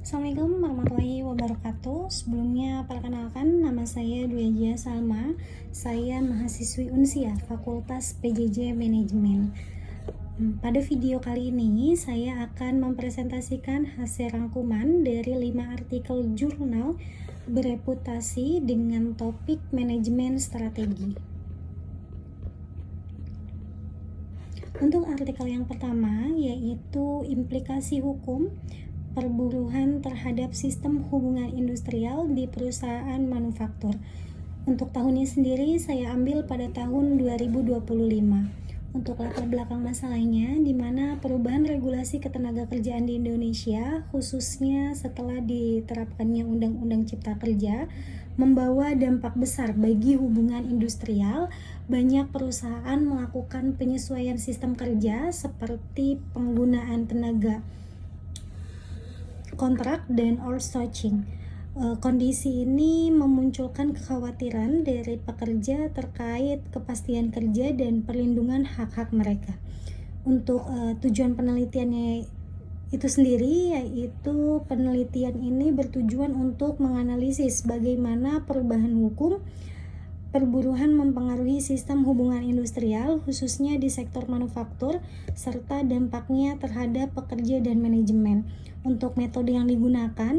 Assalamualaikum warahmatullahi wabarakatuh. Sebelumnya perkenalkan, nama saya Dwi Ajia Salma. Saya mahasiswi Unsia, Fakultas PJJ Manajemen. Pada video kali ini saya akan mempresentasikan hasil rangkuman dari 5 artikel jurnal bereputasi dengan topik manajemen strategi. Untuk artikel yang pertama yaitu implikasi hukum perburuhan terhadap sistem hubungan industrial di perusahaan manufaktur. Untuk tahunnya sendiri saya ambil pada tahun 2025. Untuk latar belakang masalahnya, di mana perubahan regulasi ketenagakerjaan di Indonesia, khususnya setelah diterapkannya Undang-Undang Cipta Kerja, membawa dampak besar bagi hubungan industrial. Banyak perusahaan melakukan penyesuaian sistem kerja seperti penggunaan tenaga kontrak dan outsourcing. Kondisi ini memunculkan kekhawatiran dari pekerja terkait kepastian kerja dan perlindungan hak-hak mereka. Untuk tujuan penelitiannya itu sendiri, yaitu penelitian ini bertujuan untuk menganalisis bagaimana perubahan hukum perburuhan mempengaruhi sistem hubungan industrial, khususnya di sektor manufaktur, serta dampaknya terhadap pekerja dan manajemen. Untuk metode yang digunakan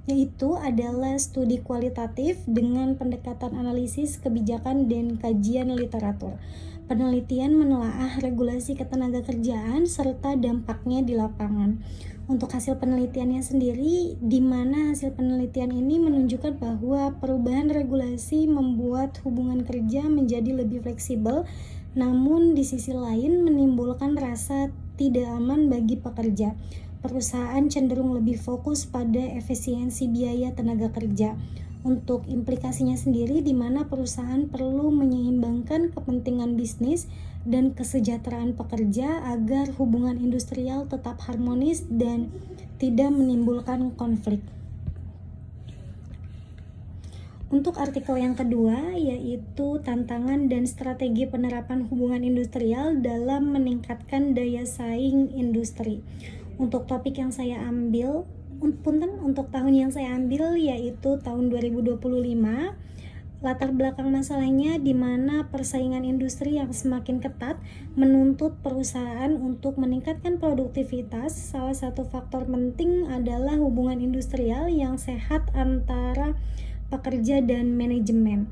yaitu adalah studi kualitatif dengan pendekatan analisis kebijakan dan kajian literatur. Penelitian menelaah regulasi ketenagakerjaan serta dampaknya di lapangan. Untuk hasil penelitiannya sendiri, di mana hasil penelitian ini menunjukkan bahwa perubahan regulasi membuat hubungan kerja menjadi lebih fleksibel, namun di sisi lain menimbulkan rasa tidak aman bagi pekerja. Perusahaan cenderung lebih fokus pada efisiensi biaya tenaga kerja. Untuk implikasinya sendiri, di mana perusahaan perlu menyeimbangkan kepentingan bisnis dan kesejahteraan pekerja agar hubungan industrial tetap harmonis dan tidak menimbulkan konflik. Untuk artikel yang kedua yaitu tantangan dan strategi penerapan hubungan industrial dalam meningkatkan daya saing industri. Untuk topik yang saya ambil, untuk tahun yang saya ambil yaitu tahun 2025. Latar belakang masalahnya di mana persaingan industri yang semakin ketat menuntut perusahaan untuk meningkatkan produktivitas. Salah satu faktor penting adalah hubungan industrial yang sehat antara pekerja dan manajemen.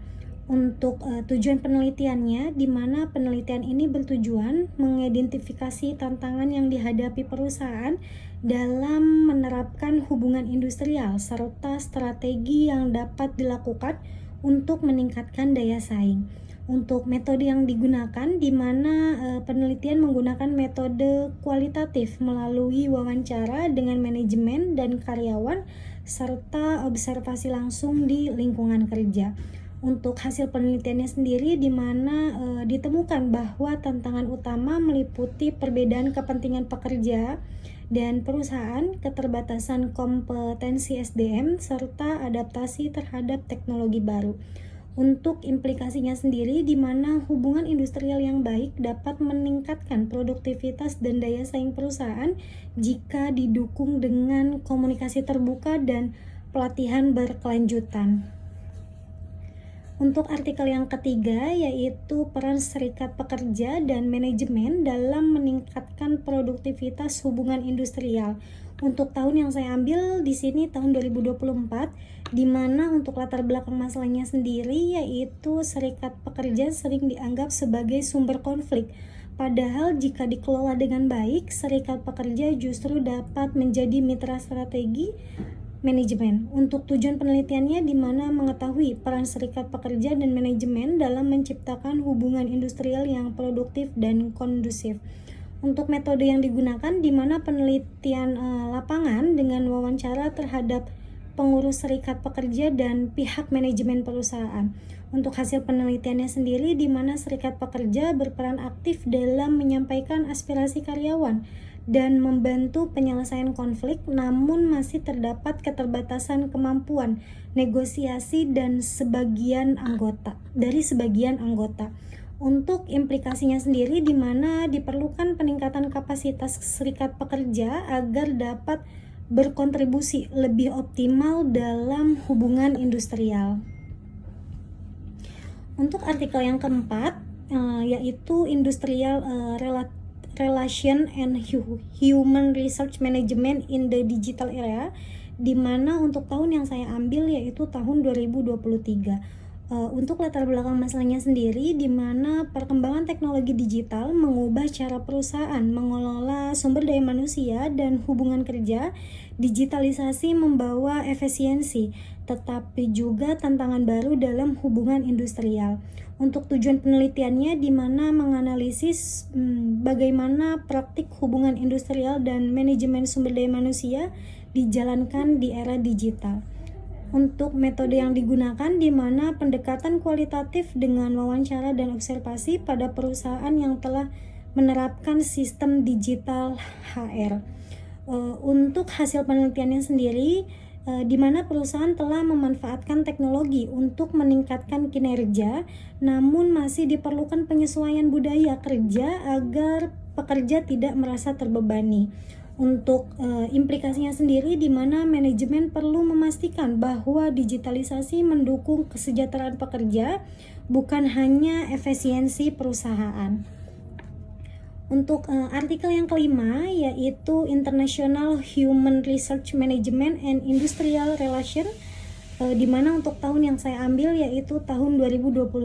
Untuk tujuan penelitiannya, di mana penelitian ini bertujuan mengidentifikasi tantangan yang dihadapi perusahaan dalam menerapkan hubungan industrial serta strategi yang dapat dilakukan untuk meningkatkan daya saing. Untuk metode yang digunakan, di mana penelitian menggunakan metode kualitatif melalui wawancara dengan manajemen dan karyawan serta observasi langsung di lingkungan kerja. Untuk hasil penelitiannya sendiri, di mana ditemukan bahwa tantangan utama meliputi perbedaan kepentingan pekerja dan perusahaan, keterbatasan kompetensi SDM, serta adaptasi terhadap teknologi baru. Untuk implikasinya sendiri, di mana hubungan industrial yang baik dapat meningkatkan produktivitas dan daya saing perusahaan jika didukung dengan komunikasi terbuka dan pelatihan berkelanjutan. Untuk artikel yang ketiga yaitu peran serikat pekerja dan manajemen dalam meningkatkan produktivitas hubungan industrial. Untuk tahun yang saya ambil di sini tahun 2024, di mana untuk latar belakang masalahnya sendiri yaitu serikat pekerja sering dianggap sebagai sumber konflik. Padahal jika dikelola dengan baik, serikat pekerja justru dapat menjadi mitra strategi manajemen. Untuk tujuan penelitiannya, di mana mengetahui peran serikat pekerja dan manajemen dalam menciptakan hubungan industrial yang produktif dan kondusif. Untuk metode yang digunakan, di mana penelitian lapangan dengan wawancara terhadap pengurus serikat pekerja dan pihak manajemen perusahaan. Untuk hasil penelitiannya sendiri, di mana serikat pekerja berperan aktif dalam menyampaikan aspirasi karyawan dan membantu penyelesaian konflik, namun masih terdapat keterbatasan kemampuan negosiasi dari sebagian anggota. Untuk implikasinya sendiri, di mana diperlukan peningkatan kapasitas serikat pekerja agar dapat berkontribusi lebih optimal dalam hubungan industrial. Untuk artikel yang keempat, yaitu Industrial Relation and Human Research Management in the Digital Era, di mana untuk tahun yang saya ambil yaitu tahun 2023. Untuk latar belakang masalahnya sendiri, di mana perkembangan teknologi digital mengubah cara perusahaan mengelola sumber daya manusia dan hubungan kerja. Digitalisasi membawa efisiensi, tetapi juga tantangan baru dalam hubungan industrial. Untuk tujuan penelitiannya, di mana menganalisis bagaimana praktik hubungan industrial dan manajemen sumber daya manusia dijalankan di era digital. Untuk metode yang digunakan, di mana pendekatan kualitatif dengan wawancara dan observasi pada perusahaan yang telah menerapkan sistem digital HR. Untuk hasil penelitiannya sendiri, di mana perusahaan telah memanfaatkan teknologi untuk meningkatkan kinerja, namun masih diperlukan penyesuaian budaya kerja agar pekerja tidak merasa terbebani. Untuk implikasinya sendiri, di mana manajemen perlu memastikan bahwa digitalisasi mendukung kesejahteraan pekerja, bukan hanya efisiensi perusahaan. Untuk artikel yang kelima, yaitu International Human Research Management and Industrial Relation, di mana untuk tahun yang saya ambil yaitu tahun 2022.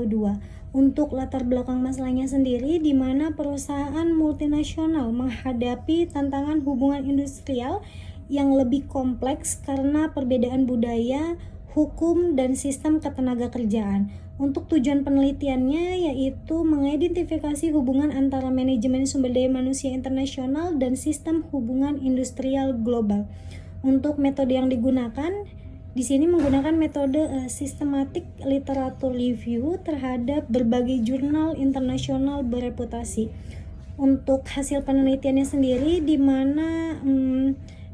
Untuk latar belakang masalahnya sendiri, di mana perusahaan multinasional menghadapi tantangan hubungan industrial yang lebih kompleks karena perbedaan budaya, hukum, dan sistem ketenaga kerjaan. Untuk tujuan penelitiannya yaitu mengidentifikasi hubungan antara manajemen sumber daya manusia internasional dan sistem hubungan industrial global. Untuk metode yang digunakan, di sini menggunakan metode systematic literature review terhadap berbagai jurnal internasional bereputasi. Untuk hasil penelitiannya sendiri, di mana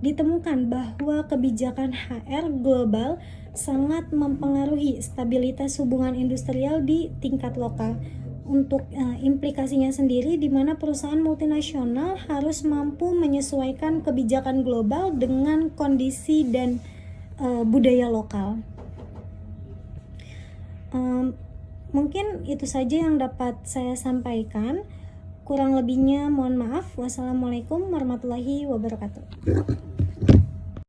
ditemukan bahwa kebijakan HR global sangat mempengaruhi stabilitas hubungan industrial di tingkat lokal. Untuk implikasinya sendiri, di mana perusahaan multinasional harus mampu menyesuaikan kebijakan global dengan kondisi dan budaya lokal. Mungkin itu saja yang dapat saya sampaikan. Kurang lebihnya mohon maaf. Wassalamualaikum warahmatullahi wabarakatuh.